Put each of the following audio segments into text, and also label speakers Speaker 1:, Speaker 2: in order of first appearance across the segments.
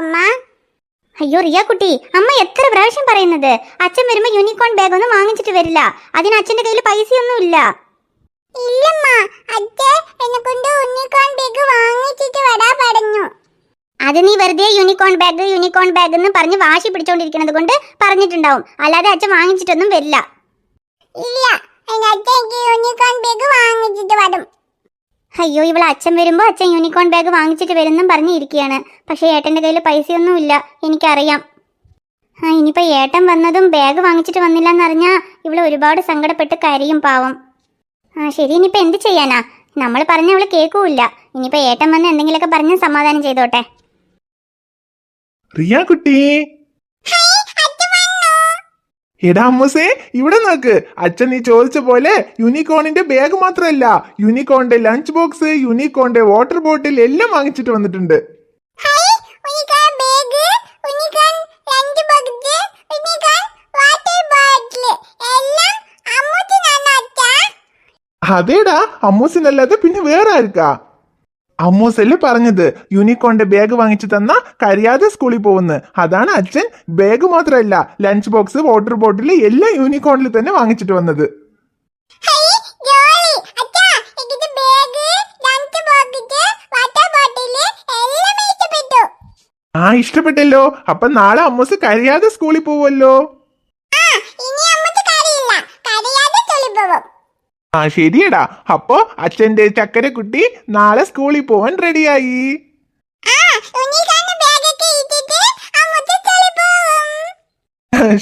Speaker 1: അമ്മ. അയ്യോ റിയ കുട്ടി, അമ്മ എത്ര പ്രാവശ്യം പറയുന്നത് അച്ഛൻ വരുമ്പോ യൂണിക്കോൺ ബാഗ് ഒന്നും വാങ്ങിച്ചിട്ട് വരില്ല. അതിന് അച്ഛന്റെ കയ്യിൽ പൈസയൊന്നും ഇല്ല. ഇല്ലമ്മ, അച്ഛൻ എന്നെ കൊണ്ട് യൂണിക്കോൺ ബാഗ് വാങ്ങിച്ചിട്ട് വരാ പറഞ്ഞു. അത് നീ വെറുതെ യൂണിക്കോൺ ബാഗ് എന്ന് പറഞ്ഞ് വാശി പിടിച്ചോണ്ടിരിക്കുന്നത് കൊണ്ട് പറഞ്ഞിട്ടുണ്ടാവും, അല്ലാതെ അച്ഛൻ വാങ്ങിച്ചിട്ടൊന്നും വരില്ല. ഇല്ല, അച്ഛൻ യൂണിക്കോൺ ബാഗ് വാങ്ങിച്ചിട്ട് വരും. അയ്യോ, ഇവളെ അച്ഛൻ വരുമ്പോ അച്ഛൻ യൂണിക്കോൺ ബാഗ് വാങ്ങിച്ചിട്ട് വരുന്നും പറഞ്ഞിരിക്കുകയാണ്. പക്ഷേ ഏട്ടന്റെ കയ്യിൽ പൈസയൊന്നും ഇല്ല, എനിക്കറിയാം. ഇനിയിപ്പോ ഏട്ടൻ വന്നതും ബാഗ് വാങ്ങിച്ചിട്ട് വന്നില്ല എന്നറിഞ്ഞാ ഇവള് ഒരുപാട് സങ്കടപ്പെട്ട് കരയും, പാവം. ശരി, ഇനിയിപ്പോ എന്ത് ചെയ്യാനാ, നമ്മൾ പറഞ്ഞ അവള് കേൾക്കൂല്ല. ഇനിയിപ്പോ ഏട്ടൻ വന്ന് എന്തെങ്കിലുമൊക്കെ പറഞ്ഞ് സമാധാനം ചെയ്തോട്ടെ.
Speaker 2: റിയ കുട്ടി, എടാ അമ്മൂസേ, ഇവിടെ നോക്ക്. അച്ഛൻ നീ ചോദിച്ച പോലെ യൂണിക്കോണിന്റെ ബാഗ് മാത്രമല്ല, യൂണിക്കോണിന്റെ ലഞ്ച് ബോക്സ്, യൂണിക്കോണിന്റെ വാട്ടർ ബോട്ടിൽ എല്ലാം വാങ്ങിച്ചിട്ട് വന്നിട്ടുണ്ട്. അതേടാ, അമ്മൂസിനല്ലാതെ പിന്നെ വേറെ ആർക്കാ? അമ്മൂസല്ലേ പറഞ്ഞത് യൂണിക്കോണിന്റെ ബാഗ് വാങ്ങിച്ചു തന്നാ കരയാതെ സ്കൂളിൽ പോകുന്നു. അതാണ് അച്ഛൻ ബാഗ് മാത്രമല്ല ലഞ്ച് ബോക്സ്, വാട്ടർ ബോട്ടിൽ എല്ലാം യൂണിക്കോണിൽ തന്നെ വാങ്ങിച്ചിട്ട് വന്നത്. ഇഷ്ടപ്പെട്ടല്ലോ. അപ്പൊ നാളെ അമ്മൂസ് കരയാതെ സ്കൂളിൽ പോവല്ലോ. ശരിയടാ. അപ്പോ അച്ഛന്റെ ചക്കരക്കുട്ടി നാളെ സ്കൂളിൽ പോവാൻ റെഡിയായി.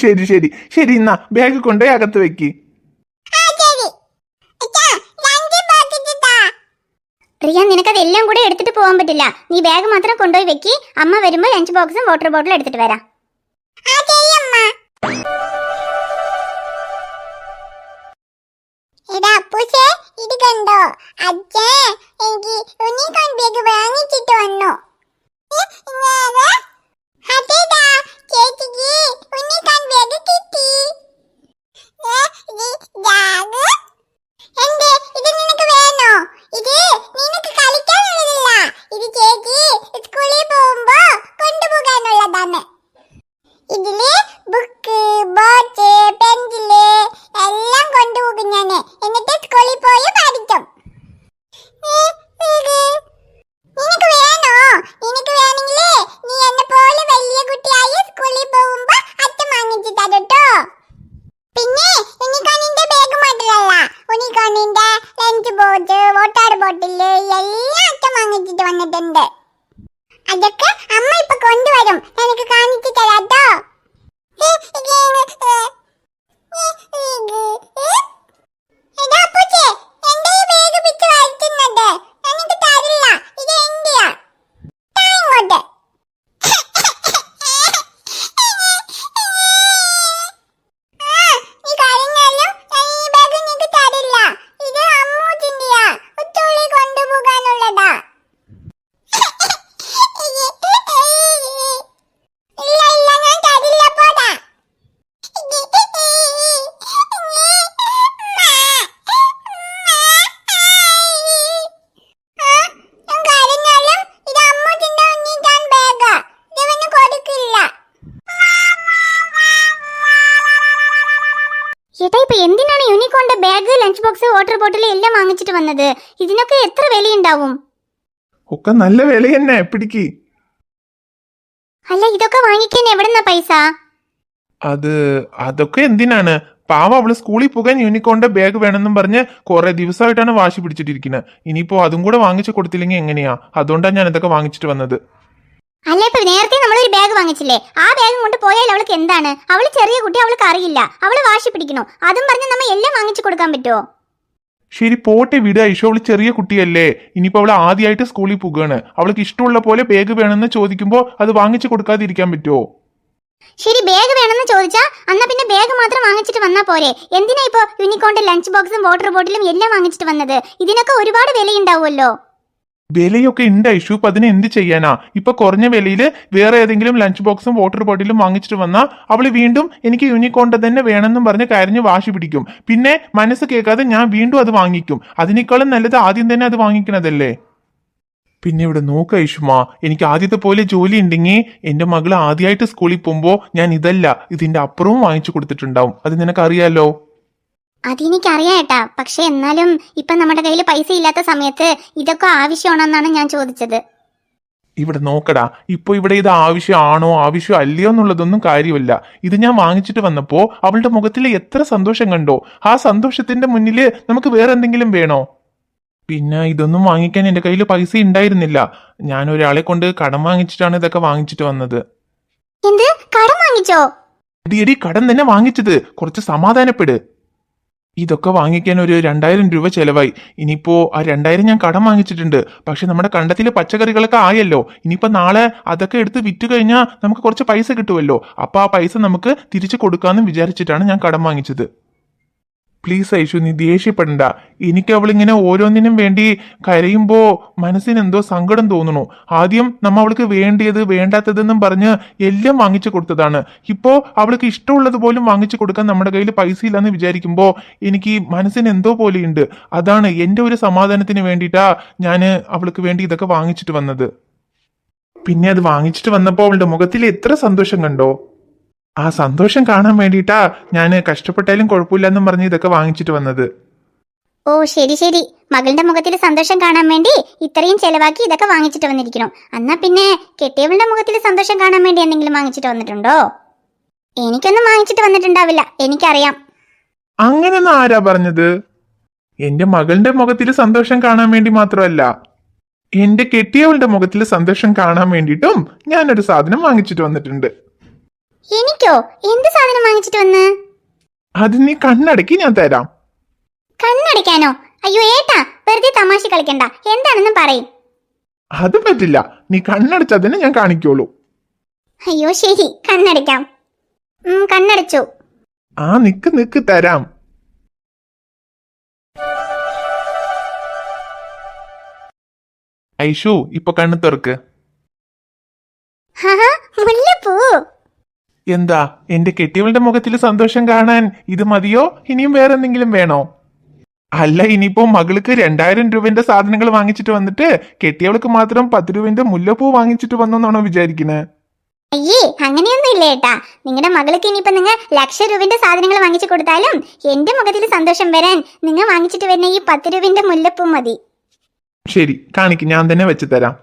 Speaker 2: ശരി ശരി ശരി, എന്നാ ബാഗ് കൊണ്ടുപോയി അകത്ത് വെക്ക്.
Speaker 1: റിയ, നിനക്കത് എല്ലാം കൂടെ എടുത്തിട്ട് പോകാൻ പറ്റില്ല. നീ ബാഗ് മാത്രം കൊണ്ടുപോയി വെക്കി. അമ്മ വരുമ്പോ ലഞ്ച് ബോക്സും വാട്ടർ ബോട്ടിലും എടുത്തിട്ട് വരാം. ഇത് കണ്ടോ, അച്ഛൻ എനിക്ക് യൂണിക്കോൺ ബാഗ് വാങ്ങിച്ചിട്ട് വന്നു. അതേടാ, ചേച്ചിക്ക് യൂണിക്കോൺ ബാഗ് കിട്ടി. എന്തേ, ഇത് നിനക്ക് വേണോ? ഇത് നിനക്ക് കളിക്കാനുള്ളതല്ല, ഇത് ചേച്ചി സ്കൂളിൽ പോകുമ്പോ കൊണ്ടുപോകാനുള്ളതാണ്. ഇതില് ബുക്ക്, ബോട്ട്, പെൻസില് എല്ലാം കൊണ്ടുപോകും ഞാന്. എന്നിട്ട് സ്കൂളിൽ പോയി പഠിക്കും. നിനക്ക് വേണോ? നിനക്ക് വേണമെങ്കിലേ നീ എന്നെ പോലെ വലിയ കുട്ടിയായി സ്കൂളിൽ പോകുമ്പോ അച്ഛൻ വാങ്ങിച്ചു തരട്ടോ. പിന്നെ യൂണിക്കോണിന്റെ ബാഗ് മാത്രമല്ല, യൂണിക്കോണിന്റെ ലഞ്ച് ബോക്സ്, വാട്ടർ ബോട്ടില് എല്ലാം അച്ഛൻ വാങ്ങിച്ചിട്ട് വന്നിട്ടുണ്ട്. അതൊക്കെ അമ്മ ഇപ്പൊ കൊണ്ടുവരും, എനിക്ക് കാണിച്ചു തരാട്ടോ. ചേട്ടാ, ഇപ്പൊ എന്തിനാണ് യൂണിക്കോണിന്റെ bag, lunch box, water bottle എല്ലാം വാങ്ങിച്ചിട്ട് വന്നത്? ഇതിനൊക്കെ എത്ര വിലയുണ്ടാവും?
Speaker 2: ഒക്കെ നല്ല വില തന്നെ, പിടിക്ക്.
Speaker 1: അല്ല, ഇതൊക്കെ വാങ്ങിക്കാൻ എവിടുന്ന പൈസ?
Speaker 2: അതൊക്കെ എന്തിനാണ്? പാവം അവള് സ്കൂളിൽ പോകാൻ യൂണിക്കോണിന്റെ ബാഗ് വേണമെന്നും പറഞ്ഞ് കുറെ ദിവസമായിട്ടാണ് വാശി പിടിച്ചിട്ടിരിക്കുന്നത്. ഇനിയിപ്പോ അതും കൂടെ വാങ്ങിച്ചു കൊടുത്തില്ലെങ്കിൽ എങ്ങനെയാ? അതുകൊണ്ടാണ് ഞാൻ ഇതൊക്കെ വാങ്ങിച്ചിട്ട് വന്നത്.
Speaker 1: അല്ല, ഇപ്പൊ നേരത്തെ നമ്മളൊരു ബാഗ് വാങ്ങിച്ചില്ലേ, ആ ബാഗ് കൊണ്ട് പോയാൽ അവൾക്ക് എന്താണ്? അവള് ചെറിയ കുട്ടി, അവൾക്ക് അറിയില്ല, അവള് വാശി പിടിക്കണോ? അതും പറഞ്ഞ് നമ്മൾ എല്ലാം വാങ്ങിച്ചു കൊടുക്കാൻ പറ്റുമോ?
Speaker 2: ശരി, പോട്ടെ, വിട് ഐഷോ. അവള് ചെറിയ കുട്ടിയല്ലേ. ഇനിയിപ്പോ അവള് ആദ്യമായിട്ട് സ്കൂളിൽ പോകുകയാണ്. അവൾക്ക് ഇഷ്ടമുള്ള പോലെ ബാഗ് വേണമെന്ന് ചോദിക്കുമ്പോ അത് വാങ്ങിച്ചു കൊടുക്കാതിരിക്കാൻ പറ്റുമോ?
Speaker 1: ശരി, ബാഗ് വേണമെന്ന് ചോദിച്ചാ എന്നാ പിന്നെ ബാഗ് മാത്രം വാങ്ങിച്ചിട്ട് വന്നാ പോരെ? എന്തിനാ ഇപ്പൊ യൂണിക്കോണിന്റെ ലഞ്ച് ബോക്സും വാട്ടർ ബോട്ടിലും എല്ലാം വാങ്ങിച്ചിട്ട് വന്നത്? ഇതിനൊക്കെ ഒരുപാട് വിലയുണ്ടാവുമല്ലോ.
Speaker 2: വിലയൊക്കെ ഉണ്ട് ഐഷു. ഇപ്പൊ അതിന് എന്ത് ചെയ്യാനാ? ഇപ്പൊ കുറഞ്ഞ വിലയില് വേറെ ഏതെങ്കിലും ലഞ്ച് ബോക്സും വാട്ടർ ബോട്ടിലും വാങ്ങിച്ചിട്ട് വന്നാ അവള് വീണ്ടും എനിക്ക് യൂണിക്കോണിന്റെ തന്നെ വേണമെന്നും പറഞ്ഞ് കരഞ്ഞ് വാശി പിടിക്കും. പിന്നെ മനസ്സ് കേൾക്കാതെ ഞാൻ വീണ്ടും അത് വാങ്ങിക്കും. അതിനേക്കാളും നല്ലത് ആദ്യം തന്നെ അത് വാങ്ങിക്കണതല്ലേ. പിന്നെ ഇവിടെ നോക്ക ഐഷുമാ, എനിക്ക് ആദ്യത്തെ പോലെ ജോലി ഉണ്ടെങ്കിൽ എന്റെ മകള് ആദ്യമായിട്ട് സ്കൂളിൽ പോകുമ്പോ ഞാൻ ഇതല്ല ഇതിന്റെ അപ്പുറവും വാങ്ങിച്ചു കൊടുത്തിട്ടുണ്ടാവും. അത് നിനക്കറിയാലോ.
Speaker 1: അതെനിക്കറിയാം ഏട്ടാ, പക്ഷെ എന്നാലും ഇപ്പൊ നമ്മുടെ കയ്യിൽ പൈസ ഇല്ലാത്ത സമയത്ത് ഇതൊക്കെ ആവശ്യമാണെന്നാണ് ഞാൻ ചോദിച്ചത്.
Speaker 2: ഇവിടെ നോക്കടാ, ഇപ്പൊ ഇവിടെ ഇത് ആവശ്യമാണോ ആവശ്യം അല്ലയോ എന്നുള്ളതൊന്നും കാര്യമില്ല. ഇത് ഞാൻ വാങ്ങിച്ചിട്ട് വന്നപ്പോ അവളുടെ മുഖത്തിൽ എത്ര സന്തോഷം കണ്ടോ. ആ സന്തോഷത്തിന്റെ മുന്നില് നമുക്ക് വേറെ എന്തെങ്കിലും വേണോ? പിന്നെ ഇതൊന്നും വാങ്ങിക്കാൻ എന്റെ കയ്യിൽ പൈസ ഉണ്ടായിരുന്നില്ല. ഞാൻ ഒരാളെ കൊണ്ട് കടം വാങ്ങിച്ചിട്ടാണ് ഇതൊക്കെ വാങ്ങിച്ചിട്ട് വന്നത്.
Speaker 1: എന്ത്, കടം വാങ്ങിച്ചോ?
Speaker 2: എടി കടം തന്നെ വാങ്ങിച്ചത്. കുറച്ച് സമാധാനപ്പെട്. ഇതൊക്കെ വാങ്ങിക്കാൻ ഒരു 2000 രൂപ ചെലവായി. ഇനിയിപ്പോ ആ 2000 ഞാൻ കടം വാങ്ങിച്ചിട്ടുണ്ട്. പക്ഷെ നമ്മുടെ കണ്ടത്തിലെ പച്ചക്കറികളൊക്കെ ആയല്ലോ. ഇനിയിപ്പോ നാളെ അതൊക്കെ എടുത്ത് വിറ്റ് കഴിഞ്ഞാൽ നമുക്ക് കുറച്ച് പൈസ കിട്ടുമല്ലോ. അപ്പൊ ആ പൈസ നമുക്ക് തിരിച്ചു കൊടുക്കാമെന്ന് വിചാരിച്ചിട്ടാണ് ഞാൻ കടം വാങ്ങിച്ചത്. പ്ലീസ് ഐഷു, നീ ദേഷ്യപ്പെടണ്ട. എനിക്ക് അവളിങ്ങനെ ഓരോന്നിനും വേണ്ടി കരയുമ്പോ മനസ്സിന് എന്തോ സങ്കടം തോന്നുന്നു. ആദ്യം നമ്മ അവൾക്ക് വേണ്ടിയത് വേണ്ടാത്തതെന്നും പറഞ്ഞ് എല്ലാം വാങ്ങിച്ചു കൊടുത്തതാണ്. ഇപ്പോ അവൾക്ക് ഇഷ്ടമുള്ളത് പോലും വാങ്ങിച്ചു കൊടുക്കാൻ നമ്മുടെ കയ്യിൽ പൈസ ഇല്ലെന്ന് വിചാരിക്കുമ്പോ എനിക്ക് മനസ്സിന് എന്തോ പോലെയുണ്ട്. അതാണ് എന്റെ ഒരു സമാധാനത്തിന് വേണ്ടിയിട്ടാ ഞാൻ അവൾക്ക് വേണ്ടി ഇതൊക്കെ വാങ്ങിച്ചിട്ട് വന്നത്. പിന്നെ അത് വാങ്ങിച്ചിട്ട് വന്നപ്പോ അവളുടെ മുഖത്തിൽ എത്ര സന്തോഷം കണ്ടോ. ആ സന്തോഷം കാണാൻ വേണ്ടിയിട്ടാ ഞാൻ കഷ്ടപ്പെട്ടാലും കുഴപ്പമില്ലെന്നും പറഞ്ഞ് ഇതൊക്കെ വാങ്ങിച്ചിട്ട് വന്നത്.
Speaker 1: ഓ ശരി ശരി, മകളുടെ മുഖത്തിൽ സന്തോഷം കാണാൻ വേണ്ടി ഇത്രയും ചെലവാക്കി ഇതൊക്കെ വാങ്ങിച്ചിട്ട് വന്നിരിക്കണം. എന്നാ പിന്നെ കെട്ടിയവളുടെ മുഖത്തിൽ സന്തോഷം കാണാൻ വേണ്ടി എന്തെങ്കിലും വാങ്ങിച്ചിട്ട് വന്നിട്ടുണ്ടോ? എനിക്കൊന്നും വാങ്ങിച്ചിട്ട് വന്നിട്ടുണ്ടാവില്ല, എനിക്കറിയാം.
Speaker 2: അങ്ങനെയൊന്നും ആരാ പറഞ്ഞത്? എന്റെ മകളുടെ മുഖത്തിൽ സന്തോഷം കാണാൻ വേണ്ടി മാത്രമല്ല, എന്റെ കെട്ടിയവളുടെ മുഖത്തിൽ സന്തോഷം കാണാൻ വേണ്ടിയിട്ടും ഞാനൊരു സാധനം വാങ്ങിച്ചിട്ട് വന്നിട്ടുണ്ട്.
Speaker 1: എനിക്കോ? എന്ത് സാധനം വാങ്ങിച്ചിട്ട് വന്ന്?
Speaker 2: അത് നീ കണ്ണടക്കി ഞാൻ തരാം.
Speaker 1: കണ്ണടയ്ക്കാനോ? അയ്യോ ഏട്ടാ, വെറുതെ തമാശ കളിക്കണ്ട, എന്താണെന്ന് പറയും.
Speaker 2: അത് പറ്റില്ല, നീ കണ്ണടച്ചാൽ തന്നെ ഞാൻ കാണിക്കുള്ളൂ.
Speaker 1: അയ്യോ ശരി, കണ്ണടയ്ക്കാം. കണ്ണടച്ചു.
Speaker 2: ആ നിക്ക് തരാം. ഐഷു, ഇപ്പൊ കണ്ണ് തുറക്ക്.
Speaker 1: മുല്ലപ്പൂ.
Speaker 2: എന്താ, എന്റെ കെട്ടിയവളുടെ മുഖത്തിൽ സന്തോഷം കാണാൻ ഇത് മതിയോ? ഇനിയും വേറെ എന്തെങ്കിലും വേണോ? അല്ല, ഇനിയിപ്പോ മകൾക്ക് 2000 രൂപന്റെ സാധനങ്ങൾ വാങ്ങിച്ചിട്ട് വന്നിട്ട് കെട്ടിയവൾക്ക് മാത്രം 10 രൂപന്റെ മുല്ലപ്പൂ വാങ്ങിച്ചിട്ട് വന്നെന്നാണോ വിചാരിക്കുന്നത്?
Speaker 1: അയ്യേ, അങ്ങനെയൊന്നും ഇല്ല ഏട്ടാ. നിങ്ങളുടെ മകൾക്ക് ഇനിയിപ്പോ നിങ്ങൾ 1,00,000 രൂപന്റെ സാധനങ്ങൾ വാങ്ങിച്ചു കൊടുത്താലും എന്റെ മുഖത്തിൽ സന്തോഷം വരാൻ നിങ്ങൾ വാങ്ങിച്ചിട്ട് വരുന്ന ഈ 10 രൂപന്റെ മുല്ലപ്പൂ മതി.
Speaker 2: ശരി, കാണിക്ക്, ഞാൻ തന്നെ വെച്ച് തരാം.